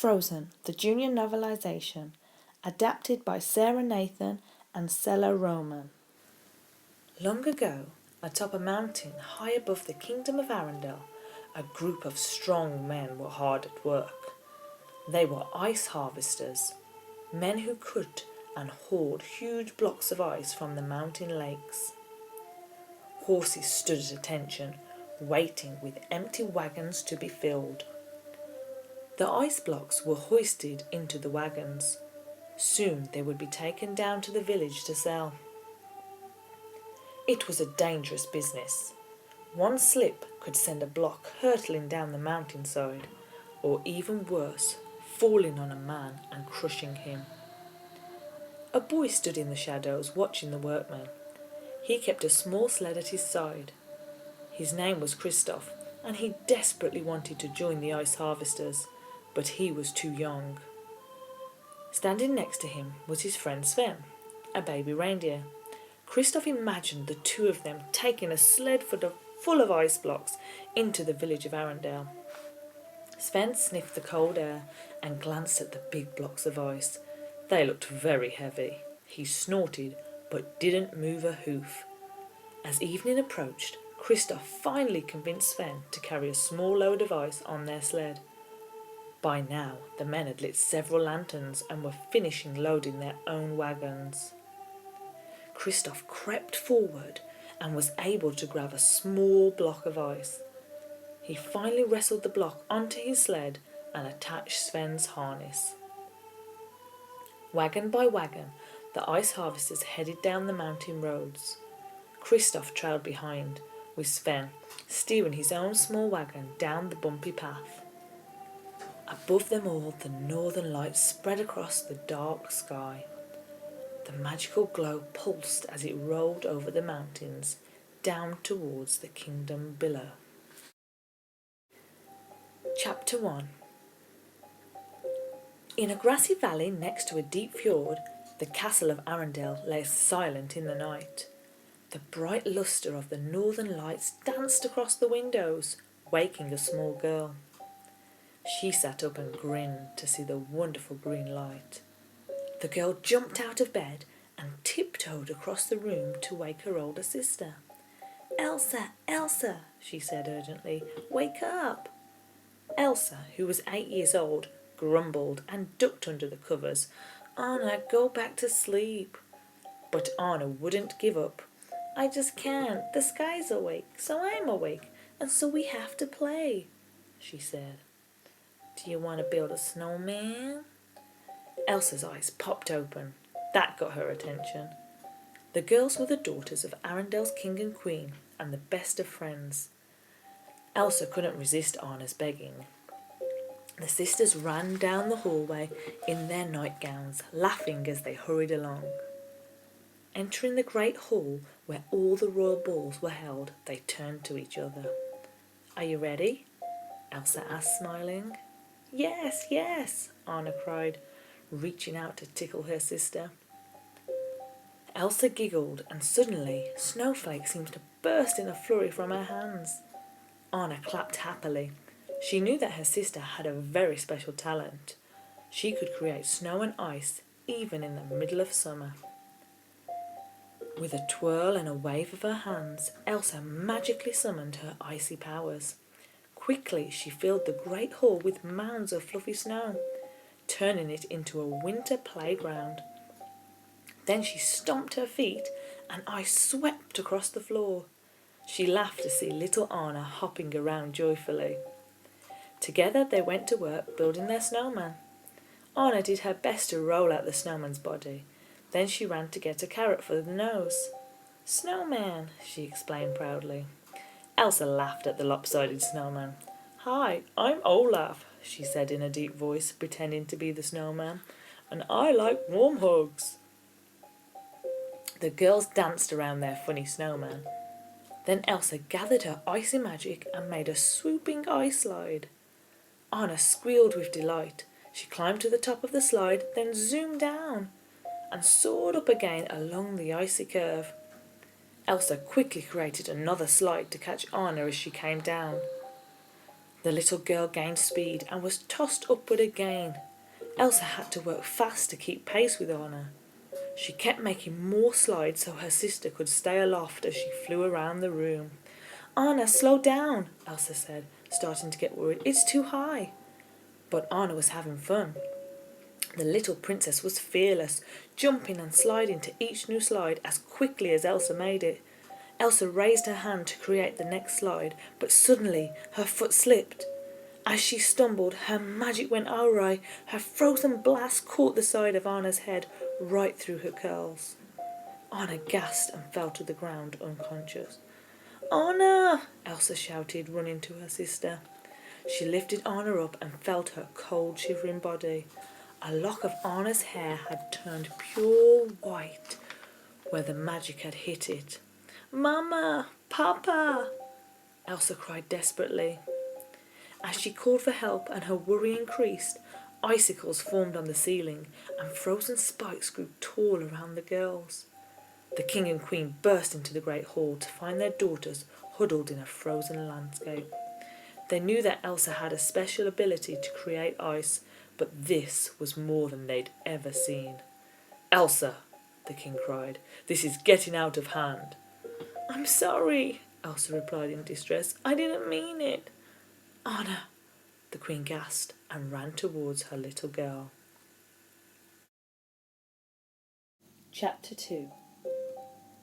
Frozen, the junior novelization, adapted by Sarah Nathan and Sela Roman. Long ago, atop a mountain high above the kingdom of Arendelle, a group of strong men were hard at work. They were ice harvesters, men who cut and hauled huge blocks of ice from the mountain lakes. Horses stood at attention, waiting with empty wagons to be filled. The ice blocks were hoisted into the wagons. Soon they would be taken down to the village to sell. It was a dangerous business. One slip could send a block hurtling down the mountainside, or even worse, falling on a man and crushing him. A boy stood in the shadows watching the workmen. He kept a small sled at his side. His name was Christoph, and he desperately wanted to join the ice harvesters, but he was too young. Standing next to him was his friend Sven, a baby reindeer. Christoph imagined the two of them taking a sled full of ice blocks into the village of Arendelle. Sven sniffed the cold air and glanced at the big blocks of ice. They looked very heavy. He snorted, but didn't move a hoof. As evening approached, Christoph finally convinced Sven to carry a small load of ice on their sled. By now, the men had lit several lanterns and were finishing loading their own wagons. Christoph crept forward and was able to grab a small block of ice. He finally wrestled the block onto his sled and attached Sven's harness. Wagon by wagon, the ice harvesters headed down the mountain roads. Christoph trailed behind, with Sven steering his own small wagon down the bumpy path. Above them all, the northern lights spread across the dark sky. The magical glow pulsed as it rolled over the mountains, down towards the kingdom below. Chapter 1. In a grassy valley next to a deep fjord, the castle of Arendelle lay silent in the night. The bright lustre of the northern lights danced across the windows, waking a small girl. She sat up and grinned to see the wonderful green light. The girl jumped out of bed and tiptoed across the room to wake her older sister. "Elsa, Elsa," she said urgently, "wake up." Elsa, who was 8 years old, grumbled and ducked under the covers. "Anna, go back to sleep." But Anna wouldn't give up. "I just can't. The sky's awake, so I'm awake, and so we have to play," she said. "Do you want to build a snowman?" Elsa's eyes popped open. That got her attention. The girls were the daughters of Arendelle's king and queen, and the best of friends. Elsa couldn't resist Anna's begging. The sisters ran down the hallway in their nightgowns, laughing as they hurried along. Entering the great hall where all the royal balls were held, they turned to each other. "Are you ready?" Elsa asked, smiling. "Yes, yes," Anna cried, reaching out to tickle her sister. Elsa giggled, and suddenly snowflakes seemed to burst in a flurry from her hands. Anna clapped happily. She knew that her sister had a very special talent. She could create snow and ice, even in the middle of summer. With a twirl and a wave of her hands, Elsa magically summoned her icy powers. Quickly, she filled the great hall with mounds of fluffy snow, turning it into a winter playground. Then she stomped her feet, and ice swept across the floor. She laughed to see little Anna hopping around joyfully. Together they went to work building their snowman. Anna did her best to roll out the snowman's body. Then she ran to get a carrot for the nose. "Snowman," she explained proudly. Elsa laughed at the lopsided snowman. "Hi, I'm Olaf," she said in a deep voice, pretending to be the snowman, "and I like warm hugs." The girls danced around their funny snowman. Then Elsa gathered her icy magic and made a swooping ice slide. Anna squealed with delight. She climbed to the top of the slide, then zoomed down and soared up again along the icy curve. Elsa quickly created another slide to catch Anna as she came down. The little girl gained speed and was tossed upward again. Elsa had to work fast to keep pace with Anna. She kept making more slides so her sister could stay aloft as she flew around the room. Anna, slow down, Elsa said, starting to get worried. It's too high. But Anna was having fun. The little princess was fearless, jumping and sliding to each new slide as quickly as Elsa made it. Elsa raised her hand to create the next slide, but suddenly her foot slipped. As she stumbled, her magic went awry. Her frozen blast caught the side of Anna's head right through her curls. Anna gasped and fell to the ground unconscious. Anna! Elsa shouted, running to her sister. She lifted Anna up and felt her cold, shivering body. A lock of Anna's hair had turned pure white where the magic had hit it. Mama! Papa! Elsa cried desperately. As she called for help and her worry increased, icicles formed on the ceiling and frozen spikes grew tall around the girls. The king and queen burst into the great hall to find their daughters huddled in a frozen landscape. They knew that Elsa had a special ability to create ice, but this was more than they'd ever seen. Elsa, the king cried, this is getting out of hand. I'm sorry, Elsa replied in distress. I didn't mean it. Anna, the queen gasped and ran towards her little girl. Chapter 2.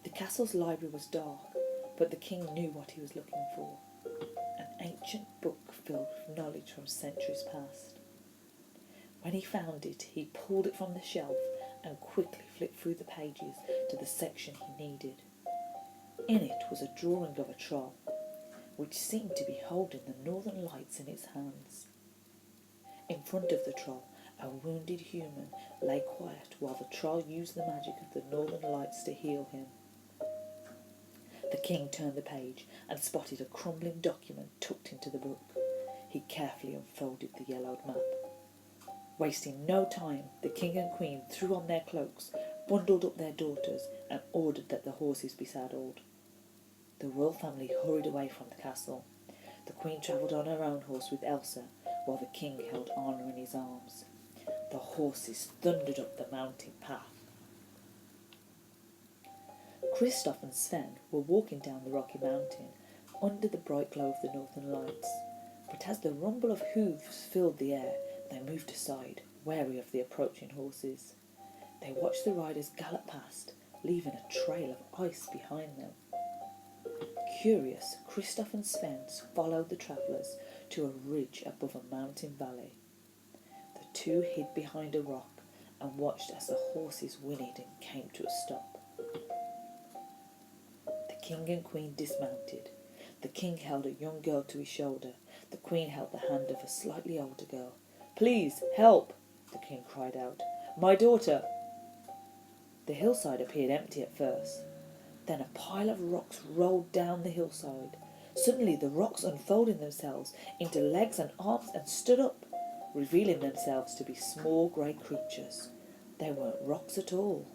The castle's library was dark, but the king knew what he was looking for. An ancient book filled with knowledge from centuries past. When he found it, he pulled it from the shelf and quickly flipped through the pages to the section he needed. In it was a drawing of a troll, which seemed to be holding the northern lights in its hands. In front of the troll, a wounded human lay quiet while the troll used the magic of the northern lights to heal him. The king turned the page and spotted a crumbling document tucked into the book. He carefully unfolded the yellowed map. Wasting no time, the king and queen threw on their cloaks, bundled up their daughters, and ordered that the horses be saddled. The royal family hurried away from the castle. The queen travelled on her own horse with Elsa, while the king held Anna in his arms. The horses thundered up the mountain path. Kristoff and Sven were walking down the rocky mountain, under the bright glow of the northern lights. But as the rumble of hooves filled the air, they moved aside, wary of the approaching horses. They watched the riders gallop past, leaving a trail of ice behind them. Curious, Kristoff and Sven followed the travellers to a ridge above a mountain valley. The two hid behind a rock and watched as the horses whinnied and came to a stop. The king and queen dismounted. The king held a young girl to his shoulder. The queen held the hand of a slightly older girl. Please, help, the king cried out. My daughter. The hillside appeared empty at first. Then a pile of rocks rolled down the hillside. Suddenly the rocks unfolded themselves into legs and arms and stood up, revealing themselves to be small grey creatures. They weren't rocks at all.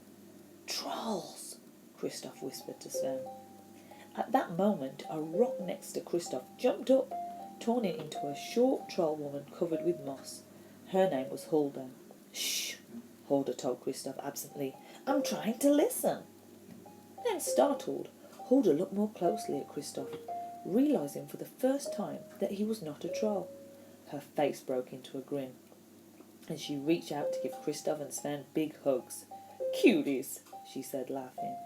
Trolls, Kristoff whispered to Sven. At that moment, a rock next to Kristoff jumped up, turning into a short troll woman covered with moss. Her name was Hulda. Shh, Hulda told Kristoff absently. I'm trying to listen. Then, startled, Hulda looked more closely at Kristoff, realising for the first time that he was not a troll. Her face broke into a grin, and she reached out to give Kristoff and Sven big hugs. Cuties, she said, laughing.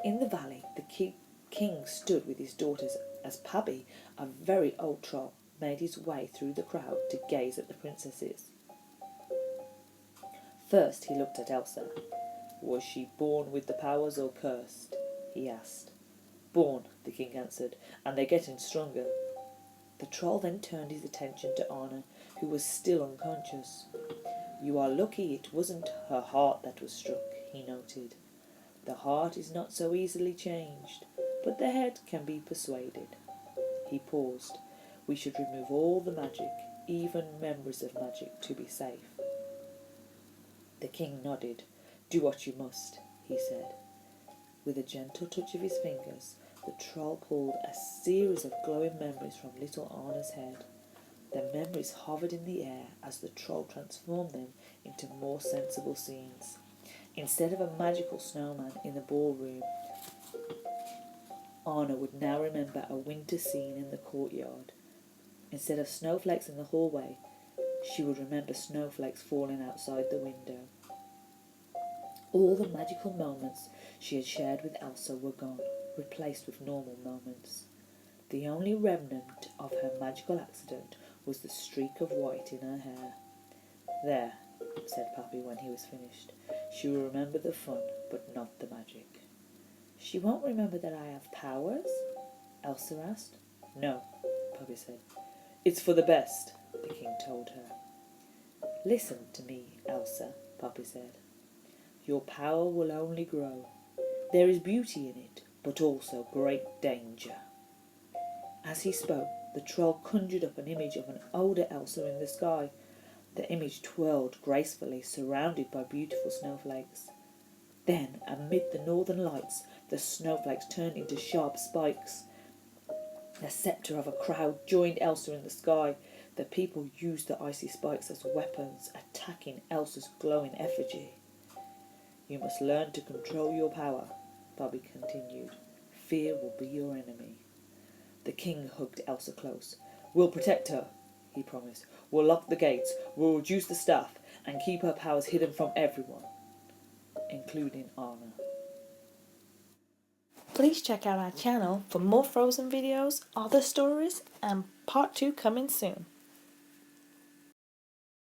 In the valley, the king stood with his daughters as Pabby, a very old troll, made his way through the crowd to gaze at the princesses. First he looked at Elsa. Was she born with the powers or cursed? He asked. Born, the king answered, and they're getting stronger. The troll then turned his attention to Anna, who was still unconscious. You are lucky it wasn't her heart that was struck, he noted. The heart is not so easily changed, but the head can be persuaded. He paused. We should remove all the magic, even memories of magic, to be safe. The king nodded. Do what you must, he said. With a gentle touch of his fingers, the troll pulled a series of glowing memories from little Anna's head. Their memories hovered in the air as the troll transformed them into more sensible scenes. Instead of a magical snowman in the ballroom, Anna would now remember a winter scene in the courtyard. Instead of snowflakes in the hallway, she would remember snowflakes falling outside the window. All the magical moments she had shared with Elsa were gone, replaced with normal moments. The only remnant of her magical accident was the streak of white in her hair. "There," said Pappy when he was finished. "She will remember the fun, but not the magic." "She won't remember that I have powers?" Elsa asked. "No," Pappy said. "It's for the best," the king told her. "Listen to me, Elsa," Pappy said. "Your power will only grow. There is beauty in it, but also great danger." As he spoke, the troll conjured up an image of an older Elsa in the sky. The image twirled gracefully, surrounded by beautiful snowflakes. Then, amid the northern lights, the snowflakes turned into sharp spikes. The sceptre of a crowd joined Elsa in the sky. The people used the icy spikes as weapons, attacking Elsa's glowing effigy. "You must learn to control your power," Bobby continued. "Fear will be your enemy." The king hugged Elsa close. "We'll protect her," he promised. "We'll lock the gates, we'll reduce the staff, and keep her powers hidden from everyone, including Anna." Please check out our channel for more Frozen videos, other stories, and part 2 coming soon.